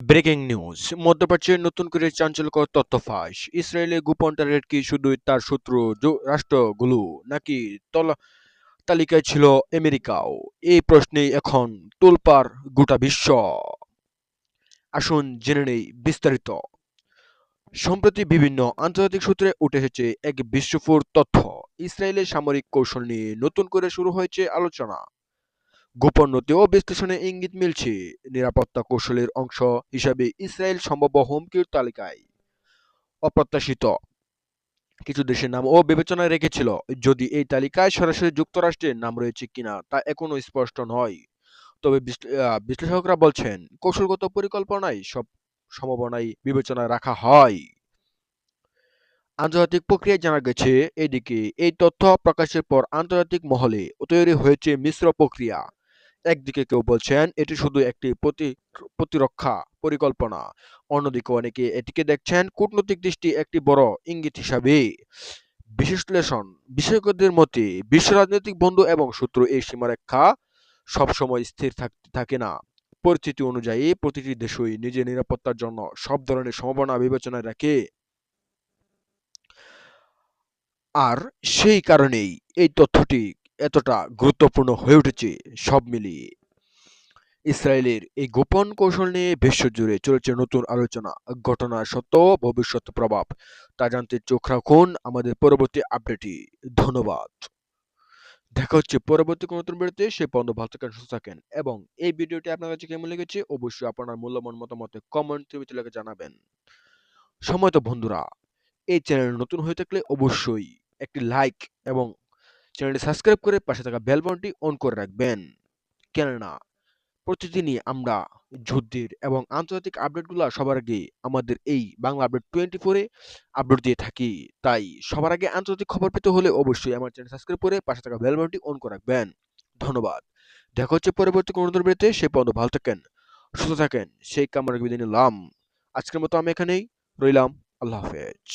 Breaking news, মধ্যপ্রাচ্যে নতুন করে চাঞ্চল্যকর তথ্য ফাঁস। ইসরায়েলে গোপন টার্গেট কি শুধুই তার শত্রু রাষ্ট্রগুলো, নাকি তালিকায় ছিল আমেরিকাও? এই প্রশ্নেই এখন তোলপাড় গোটা বিশ্ব। আসুন জেনে নেই বিস্তারিত। সম্প্রতি বিভিন্ন আন্তর্জাতিক সূত্রে উঠে এসেছে এক বিস্ফোরক তথ্য। ইসরায়েলের সামরিক কৌশল নিয়ে নতুন করে শুরু হয়েছে আলোচনা। গোপন নথি ও বিশ্লেষণে ইঙ্গিত মিলছে, নিরাপত্তা কৌশলের অংশ হিসাবে ইসরায়েল সম্ভাব্য হুমকির তালিকায়। অপ্রত্যাশিত কিছু দেশের নাম ও বিবেচনায় রেখেছিল। যদি এই তালিকায় সরাসরি যুক্তরাষ্ট্রের নাম রয়েছে কিনা তা এখনো স্পষ্ট নয়। তবে বিশ্লেষকরা বলছেন, কৌশলগত পরিকল্পনায় সব সম্ভাবনাই বিবেচনায় রাখা হয়। আন্তর্জাতিক প্রক্রিয়ায় জানা গেছে, এদিকে এই তথ্য প্রকাশের পর আন্তর্জাতিক মহলে তৈরি হয়েছে মিশ্র প্রক্রিয়া। একদিকে কেউ বলছেন এটি শুধু একটি প্রতিরক্ষা পরিকল্পনা, অন্যদিকে অনেকে এটিকে দেখছেন কূটনৈতিক দৃষ্টি একটি বড় ইঙ্গিত হিসাবে। বিশ্লেষণ বিশেষজ্ঞদের মতে, বিশ্ব রাজনৈতিক বন্ধু এবং শত্রু এই সীমারেখা সবসময় স্থির থাকে না। পরিস্থিতি অনুযায়ী প্রতিটি দেশই নিজের নিরাপত্তার জন্য সব ধরনের সম্ভাবনা বিবেচনায় রাখে। আর সেই কারণেই এই তথ্যটি এতটা গুরুত্বপূর্ণ হয়ে উঠেছে। সব মিলিয়ে ইসরায়েলের এই গোপন কৌশল নিয়ে বিশ্বজুড়ে চলেছে নতুন আলোচনা, ঘটনার সত্য, ভবিষ্যৎ প্রভাব। তা জানতে চোখ রাখুন আমাদের পরবর্তী আপডেটে। ধন্যবাদ। দেখা হচ্ছে পরবর্তী কোনো নতুন ভিডিওতে। সে পর্যন্ত ভালো থাকেন, সুস্থ থাকেন, এবং এই ভিডিওটি আপনার কাছে কেমন লেগেছে অবশ্যই আপনার মূল্যবান মতামত কমেন্টের ভিতরে লিখে জানাবেন। সময়ত বন্ধুরা, এই চ্যানেল নতুন হয়ে থাকলে অবশ্যই একটি লাইক এবং চ্যানেলটি সাবস্ক্রাইব করে পাশে থাকা বেল বাটনটি অন করে রাখবেন। কেননা প্রতিদিনই আমরা যুদ্ধের এবং আন্তর্জাতিক আপডেটগুলো সবার আগে আমাদের এই বাংলা আপডেট 24-এ আপডেট দিয়ে থাকি। তাই সবার আগে আন্তর্জাতিক খবর পেতে হলে অবশ্যই আমার চ্যানেল সাবস্ক্রাইব করে পাশে থাকা বেল বাটনটি অন করে রাখবেন। ধন্যবাদ। দেখা হচ্ছে পরবর্তী কোনো নতুন ভিডিওতে। সে পর্যন্ত ভালো থাকেন, সুস্থ থাকেন, সেই কামনা বিদায় নিলাম। আজকের মতো আমি এখানেই রইলাম। আল্লাহ হাফেজ।